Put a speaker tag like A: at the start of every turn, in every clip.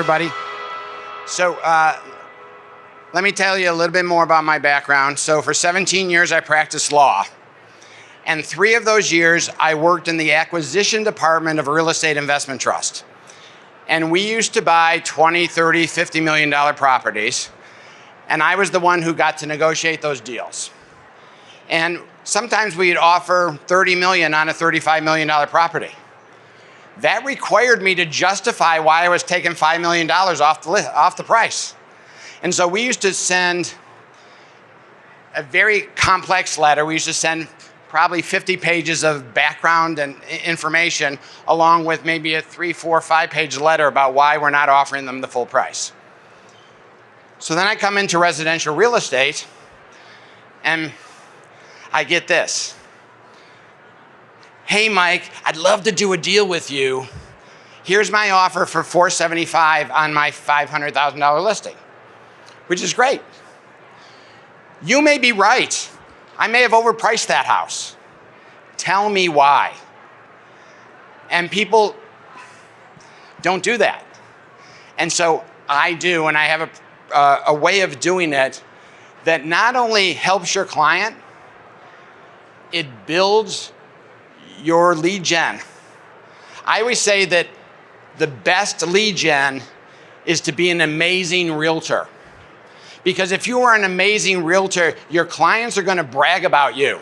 A: everybody. So let me tell you a little bit more about my background. So for 17 years, I practiced law. And 3 of those years, I worked in the acquisition department of a real estate investment trust. And we used to buy 20, 30, $50 million properties. And I was the one who got to negotiate those deals. And sometimes we'd offer $30 million on a $35 million property. That required me to justify why I was taking $5 million off the price. And so we used to send a very complex letter. We used to send probably 50 pages of background and information, along with maybe a 3, 4, 5-page letter about why we're not offering them the full price. So then I come into residential real estate, and I get this. Hey, Mike, I'd love to do a deal with you. Here's my offer for $475 on my $500,000 listing, which is great. You may be right. I may have overpriced that house. Tell me why. And people don't do that. And so I do, and I have a way of doing it that not only helps your client, it builds your lead gen. I always say that the best lead gen is to be an amazing realtor. Because if you are an amazing realtor, your clients are going to brag about you.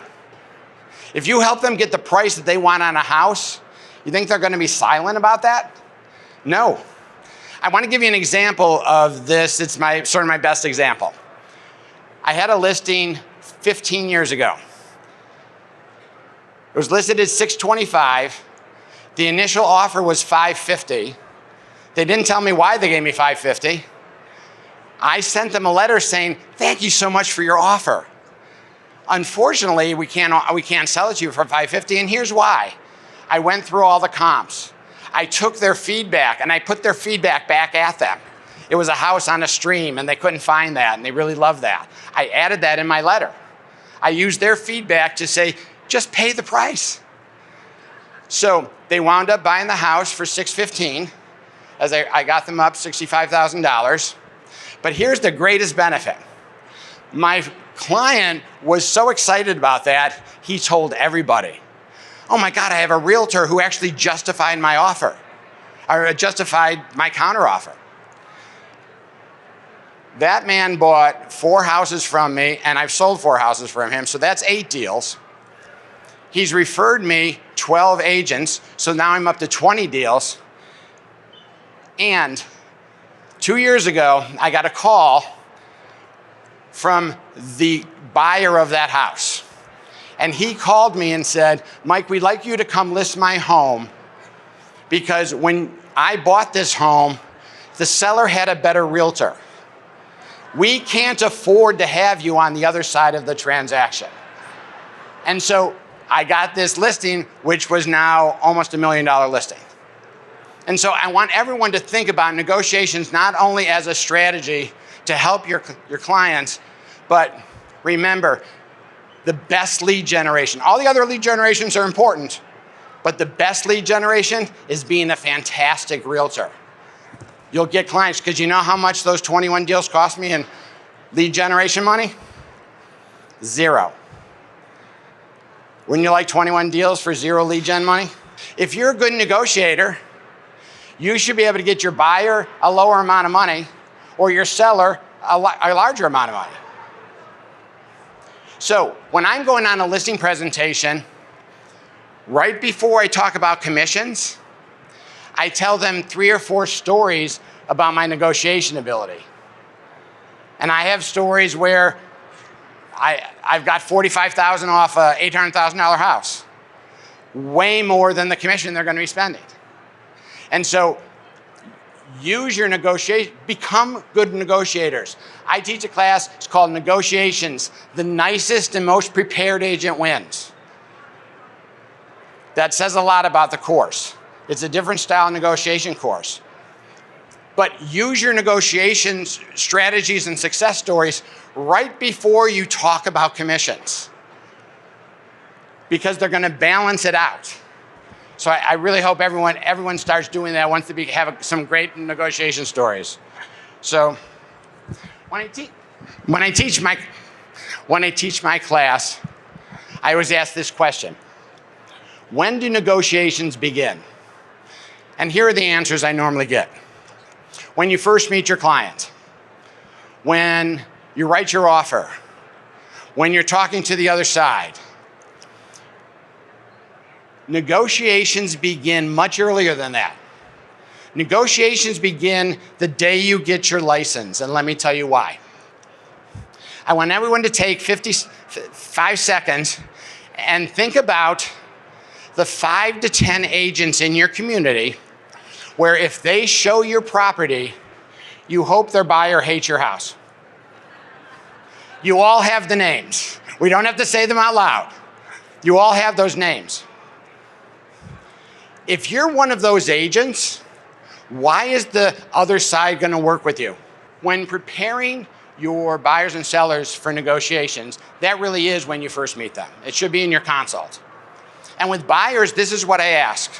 A: If you help them get the price that they want on a house, you think they're going to be silent about that? No. I want to give you an example of this. It's sort of my best example. I had a listing 15 years ago. It was listed at $625. The initial offer was $550. They didn't tell me why they gave me $550. I sent them a letter saying, thank you so much for your offer. Unfortunately, we can't sell it to you for $550, and here's why. I went through all the comps. I took their feedback, and I put their feedback back at them. It was a house on a stream, and they couldn't find that, and they really loved that. I added that in my letter. I used their feedback to say, just pay the price. So they wound up buying the house for $615, as I got them up $65,000. But here's the greatest benefit. My client was so excited about that, he told everybody. Oh my God, I have a realtor who actually justified my offer, or justified my counteroffer. That man bought 4 houses from me, and I've sold 4 houses from him, so that's 8 deals. He's referred me 12 agents, so now I'm up to 20 deals. And 2 years ago, I got a call from the buyer of that house. And he called me and said, Mike, we'd like you to come list my home because when I bought this home, the seller had a better realtor. We can't afford to have you on the other side of the transaction. And so I got this listing, which was now almost $1 million listing. And so I want everyone to think about negotiations not only as a strategy to help your clients, but remember, the best lead generation. All the other lead generations are important, but the best lead generation is being a fantastic realtor. You'll get clients, because you know how much those 21 deals cost me in lead generation money? 0. Wouldn't you like 21 deals for 0 lead gen money? If you're a good negotiator, you should be able to get your buyer a lower amount of money or your seller a larger amount of money. So when I'm going on a listing presentation, right before I talk about commissions, I tell them 3 or 4 stories about my negotiation ability. And I have stories where I've got $45,000 off a $800,000 house, way more than the commission they're going to be spending. And so use your negotiation, become good negotiators. I teach a class, it's called Negotiations. The nicest and most prepared agent wins. That says a lot about the course. It's a different style negotiation course. But use your negotiation strategies and success stories right before you talk about commissions, because they're going to balance it out. So I really hope everyone starts doing that once they have some great negotiation stories. So when I teach my class, I always ask this question: when do negotiations begin? And here are the answers I normally get. When you first meet your client, when you write your offer, when you're talking to the other side. Negotiations begin much earlier than that. Negotiations begin the day you get your license, and let me tell you why. I want everyone to take 5 seconds and think about the 5 to 10 agents in your community where if they show your property, you hope their buyer hates your house. You all have the names. We don't have to say them out loud. You all have those names. If you're one of those agents, why is the other side going to work with you? When preparing your buyers and sellers for negotiations, that really is when you first meet them. It should be in your consult. And with buyers, this is what I ask.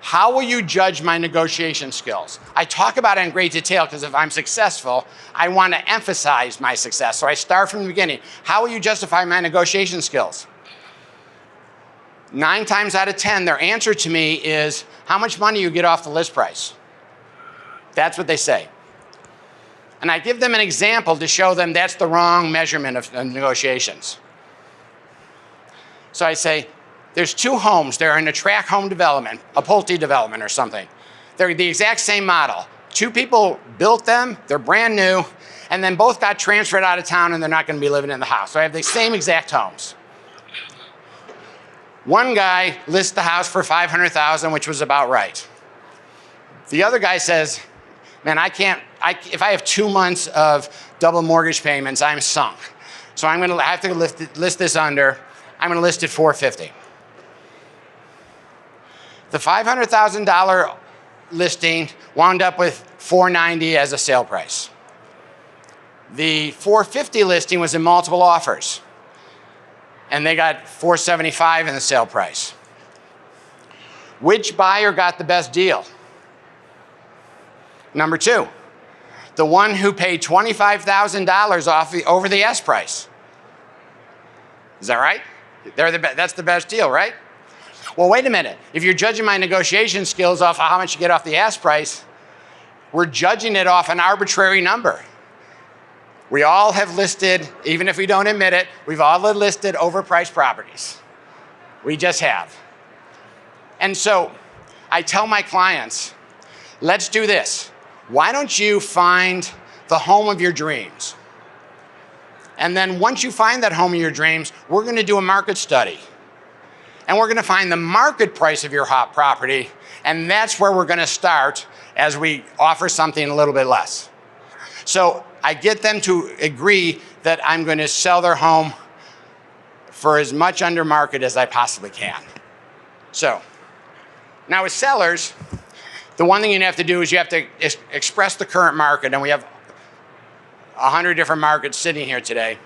A: How will you judge my negotiation skills? I talk about it in great detail because if I'm successful, I want to emphasize my success. So I start from the beginning. How will you justify my negotiation skills? 9 times out of 10, their answer to me is, how much money you get off the list price? That's what they say. And I give them an example to show them that's the wrong measurement of negotiations. So I say, there's 2 homes. They're in a tract home development, a Pulte development or something. They're the exact same model. 2 people built them, they're brand new, and then both got transferred out of town and they're not going to be living in the house. So I have the same exact homes. One guy lists the house for $500,000, which was about right. The other guy says, man, if I have 2 months of double mortgage payments, I'm sunk. So I have to list this under, I'm going to list it $450,000. The $500,000 listing wound up with $490,000 as a sale price. The $450,000 listing was in multiple offers, and they got $475,000 in the sale price. Which buyer got the best deal? Number 2, the one who paid $25,000 over the S price. Is that right? That's the best deal, right? Well, wait a minute. If you're judging my negotiation skills off of how much you get off the ask price, we're judging it off an arbitrary number. We all have listed, even if we don't admit it, we've all listed overpriced properties. We just have. And so I tell my clients, let's do this. Why don't you find the home of your dreams? And then once you find that home of your dreams, we're going to do a market study. And we're going to find the market price of your hot property, and that's where we're going to start as we offer something a little bit less. So I get them to agree that I'm going to sell their home for as much under market as I possibly can. So now with sellers, the one thing you have to do is you have to express the current market, and we have 100 different markets sitting here today.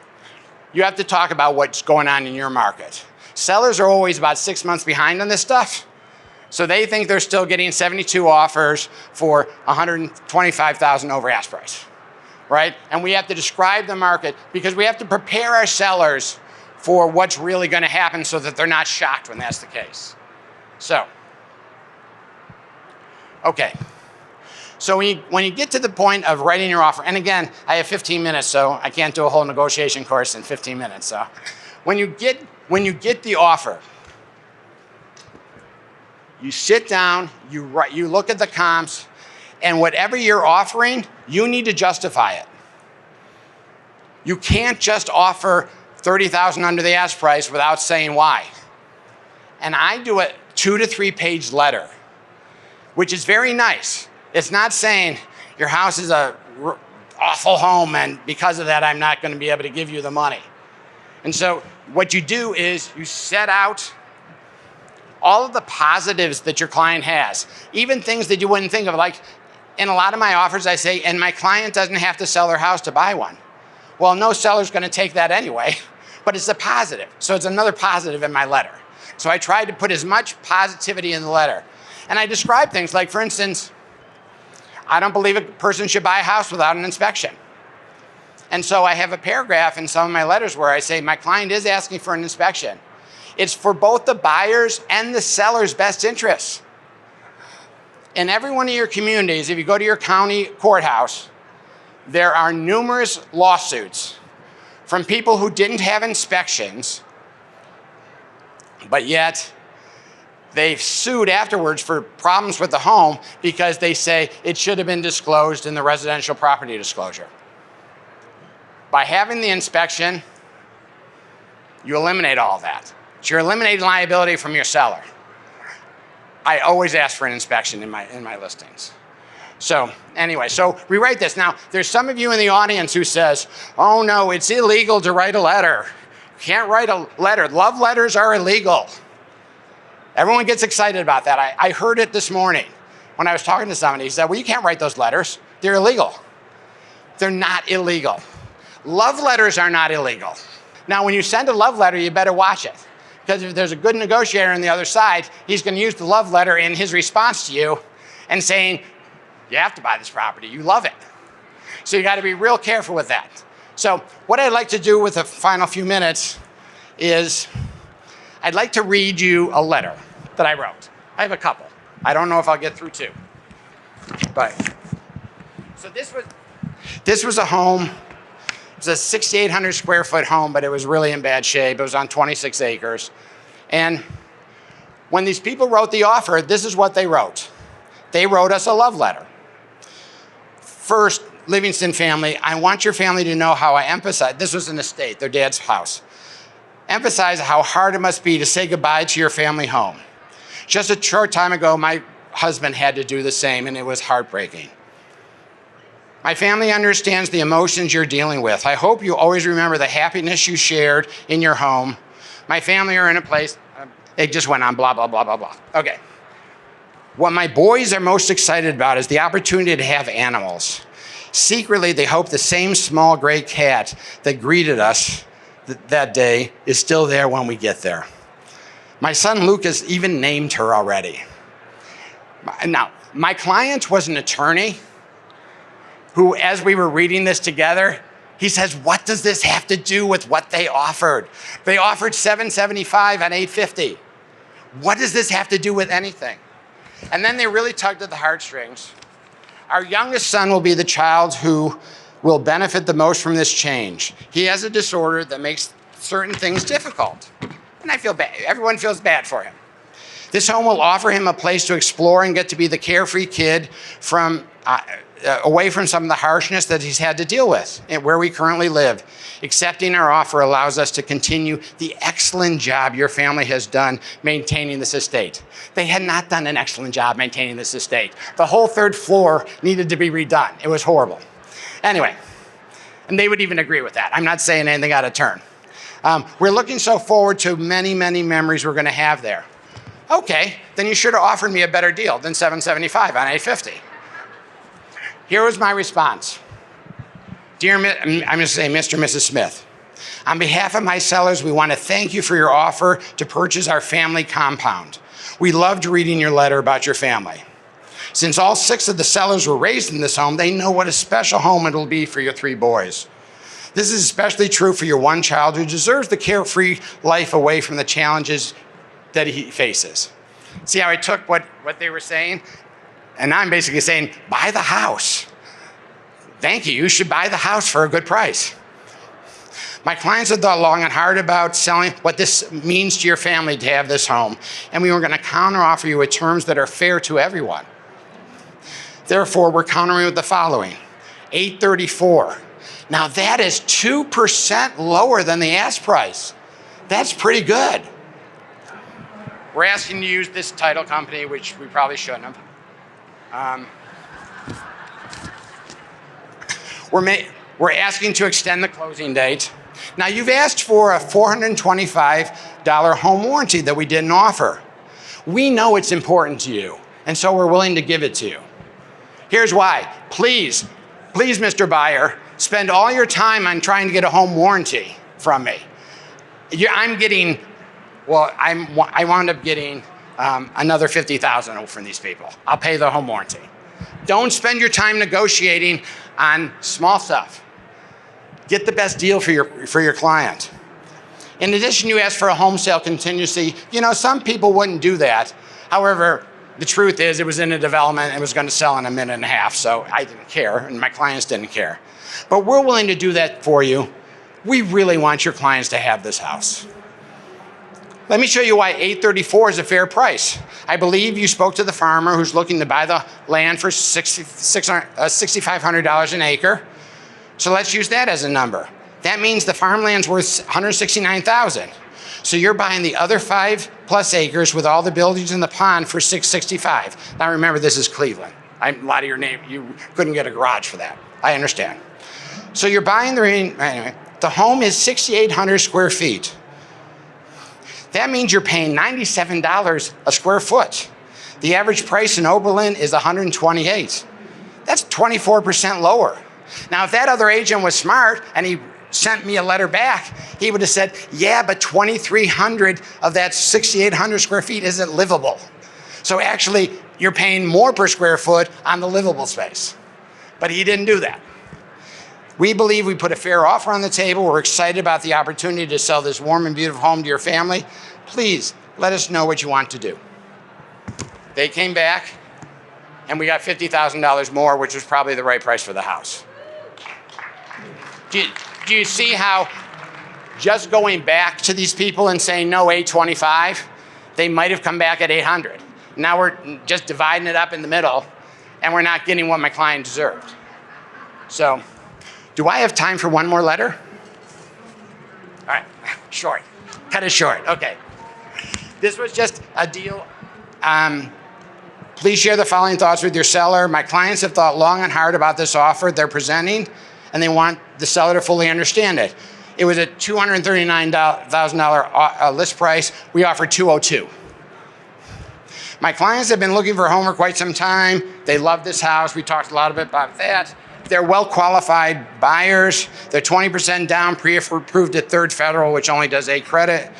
A: You have to talk about what's going on in your market. Sellers are always about 6 months behind on this stuff. So they think they're still getting 72 offers for $125,000 over ask price, right? And we have to describe the market because we have to prepare our sellers for what's really going to happen so that they're not shocked when that's the case. So, okay. So when you get to the point of writing your offer, and again, I have 15 minutes, so I can't do a whole negotiation course in 15 minutes. So when you get the offer, you sit down, you look at the comps, and whatever you're offering, you need to justify it. You can't just offer $30,000 under the ask price without saying why. And I do a 2 to 3 page letter, which is very nice. It's not saying your house is a awful home and because of that I'm not going to be able to give you the money. And so what you do is you set out all of the positives that your client has, even things that you wouldn't think of. Like in a lot of my offers I say, and my client doesn't have to sell their house to buy one. Well, no seller's going to take that anyway, but it's a positive. So it's another positive in my letter. So I tried to put as much positivity in the letter. And I described things like, for instance, I don't believe a person should buy a house without an inspection. And so I have a paragraph in some of my letters where I say, my client is asking for an inspection. It's for both the buyer's and the seller's best interests. In every one of your communities, if you go to your county courthouse, there are numerous lawsuits from people who didn't have inspections, but yet they've sued afterwards for problems with the home because they say it should have been disclosed in the residential property disclosure. By having the inspection, you eliminate all that. So you're eliminating liability from your seller. I always ask for an inspection in my listings. So anyway, so rewrite this. Now, there's some of you in the audience who says, oh no, it's illegal to write a letter. You can't write a letter. Love letters are illegal. Everyone gets excited about that. I heard it this morning when I was talking to somebody. He said, well, you can't write those letters. They're illegal. They're not illegal. Love letters are not illegal. Now, when you send a love letter, you better watch it. Because if there's a good negotiator on the other side, he's going to use the love letter in his response to you and saying, you have to buy this property. You love it. So you got to be real careful with that. So what I'd like to do with the final few minutes is I'd like to read you a letter that I wrote. I have a couple. I don't know if I'll get through two. But so this was a home. It's a 6,800 square foot home, but it was really in bad shape. It was on 26 acres. And when these people wrote the offer, this is what they wrote. They wrote us a love letter. First, Livingston family, I want your family to know how I emphasize, this was an estate, their dad's house. Emphasize how hard it must be to say goodbye to your family home. Just a short time ago, my husband had to do the same, and it was heartbreaking. My family understands the emotions you're dealing with. I hope you always remember the happiness you shared in your home. My family are in a place, it just went on blah, blah, blah, blah, blah. Okay. What my boys are most excited about is the opportunity to have animals. Secretly, they hope the same small gray cat that greeted us that day is still there when we get there. My son Lucas even named her already. Now, my client was an attorney who, as we were reading this together, he says, what does this have to do with what they offered? They offered $775 on $850. What does this have to do with anything? And then they really tugged at the heartstrings. Our youngest son will be the child who will benefit the most from this change. He has a disorder that makes certain things difficult. And I feel bad. Everyone feels bad for him. This home will offer him a place to explore and get to be the carefree kid from away from some of the harshness that he's had to deal with where we currently live. Accepting our offer allows us to continue the excellent job your family has done maintaining this estate. They had not done an excellent job maintaining this estate. The whole third floor needed to be redone. It was horrible. Anyway, and they would even agree with that. I'm not saying anything out of turn. We're looking so forward to many, many memories we're going to have there. Okay, then you should have offered me a better deal than $775 on $850. Here was my response. Dear, I'm going to say Mr. and Mrs. Smith, on behalf of my sellers, we want to thank you for your offer to purchase our family compound. We loved reading your letter about your family. Since all 6 of the sellers were raised in this home, they know what a special home it'll be for your 3 boys. This is especially true for your one child who deserves the carefree life away from the challenges that he faces. See how I took what they were saying? And I'm basically saying, buy the house. Thank you, you should buy the house for a good price. My clients have thought long and hard about selling what this means to your family to have this home, and we were going to counteroffer you with terms that are fair to everyone. Therefore, we're countering with the following, $834. Now that is 2% lower than the ask price. That's pretty good. We're asking you to use this title company, which we probably shouldn't have. We're asking to extend the closing date. Now you've asked for a $425 home warranty that we didn't offer. We know it's important to you, and so we're willing to give it to you. Here's why. Please, Mr. Buyer, spend all your time on trying to get a home warranty from me. I'm getting Well, I wound up getting another $50,000 from these people. I'll pay the home warranty. Don't spend your time negotiating on small stuff. Get the best deal for your client. In addition, you asked for a home sale contingency. You know, some people wouldn't do that. However, the truth is it was in a development and it was going to sell in a minute and a half, so I didn't care and my clients didn't care. But we're willing to do that for you. We really want your clients to have this house. Let me show you why $834 is a fair price. I believe you spoke to the farmer who's looking to buy the land for $6,500 an acre. So let's use that as a number. That means the farmland's worth $169,000. So you're buying the other 5+ acres with all the buildings in the pond for $665. Now remember, this is Cleveland. A lot of your name, you couldn't get a garage for that. I understand. So you're buying anyway, the home is 6,800 square feet. That means you're paying $97 a square foot. The average price in Oberlin is $128. That's 24% lower. Now, if that other agent was smart and he sent me a letter back, he would have said, yeah, but 2,300 of that 6,800 square feet isn't livable. So actually, you're paying more per square foot on the livable space. But he didn't do that. We believe we put a fair offer on the table. We're excited about the opportunity to sell this warm and beautiful home to your family. Please let us know what you want to do. They came back and we got $50,000 more, which was probably the right price for the house. Do you see how just going back to these people and saying no, $825, they might have come back at $800. Now we're just dividing it up in the middle and we're not getting what my client deserved. So, do I have time for one more letter? All right, short. Cut it short, okay. This was just a deal. Please share the following thoughts with your seller. My clients have thought long and hard about this offer they're presenting, and they want the seller to fully understand it. It was a $239,000 list price. We offered $202. My clients have been looking for a home for quite some time. They love this house. We talked a lot about that. They're well-qualified buyers. They're 20% down, pre-approved at Third Federal, which only does A credit.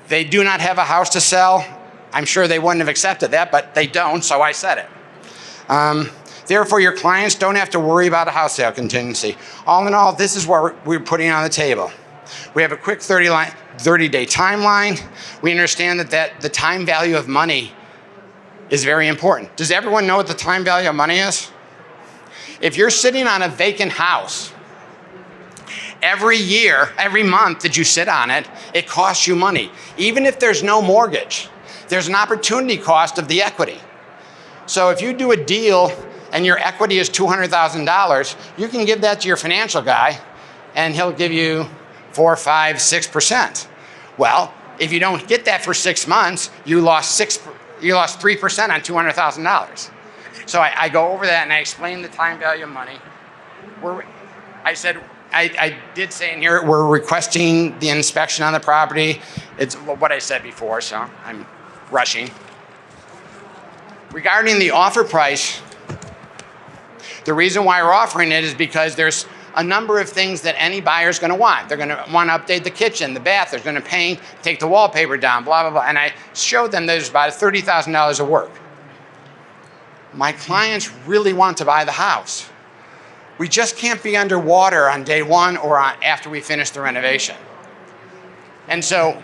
A: They do not have a house to sell. I'm sure they wouldn't have accepted that, but they don't, so I said it. Therefore, your clients don't have to worry about a house sale contingency. All in all, this is what we're putting on the table. We have a quick 30-day timeline. We understand that the time value of money is very important. Does everyone know what the time value of money is? If you're sitting on a vacant house, every year, every month that you sit on it, it costs you money. Even if there's no mortgage, there's an opportunity cost of the equity. So if you do a deal and your equity is $200,000, you can give that to your financial guy and he'll give you 4, 5, 6%. Well, if you don't get that for 6 months, you lost 3% on $200,000. So I go over that and I explain the time value of money. I did say in here, we're requesting the inspection on the property. It's what I said before, so I'm rushing. Regarding the offer price, the reason why we're offering it is because there's a number of things that any buyer is going to want. They're going to want to update the kitchen, the bath, they're going to paint, take the wallpaper down, blah, blah, blah. And I showed them there's about $30,000 of work. My clients really want to buy the house. We just can't be underwater on day one or after we finish the renovation. And so,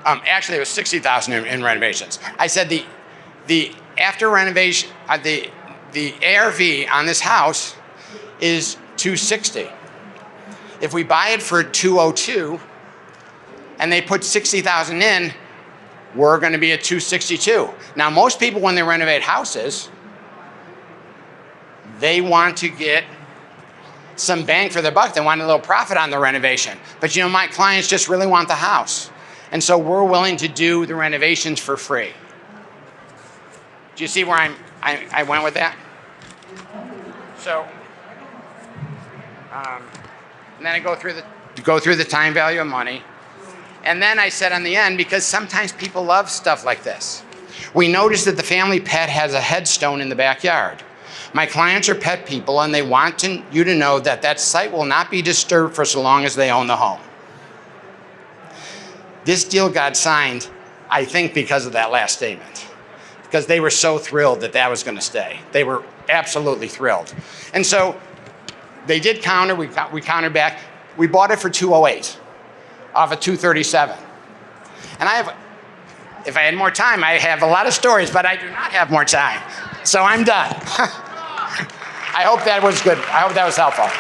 A: actually it was $60,000 in renovations. I said the after renovation, the ARV on this house is $260. If we buy it for $202 and they put $60,000 in, we're going to be at $262. Now, most people, when they renovate houses, they want to get some bang for their buck. They want a little profit on the renovation. But you know, my clients just really want the house. And so we're willing to do the renovations for free. Do you see where I went with that? So, and then I go through the time value of money. And then I said on the end, because sometimes people love stuff like this. We noticed that the family pet has a headstone in the backyard. My clients are pet people and they want you to know that that site will not be disturbed for so long as they own the home. This deal got signed, I think, because of that last statement, because they were so thrilled that that was going to stay. They were absolutely thrilled. And so they did counter, we countered back. We bought it for 208 off of 237. And if I had more time, I have a lot of stories, but I do not have more time. So I'm done. I hope that was good. I hope that was helpful.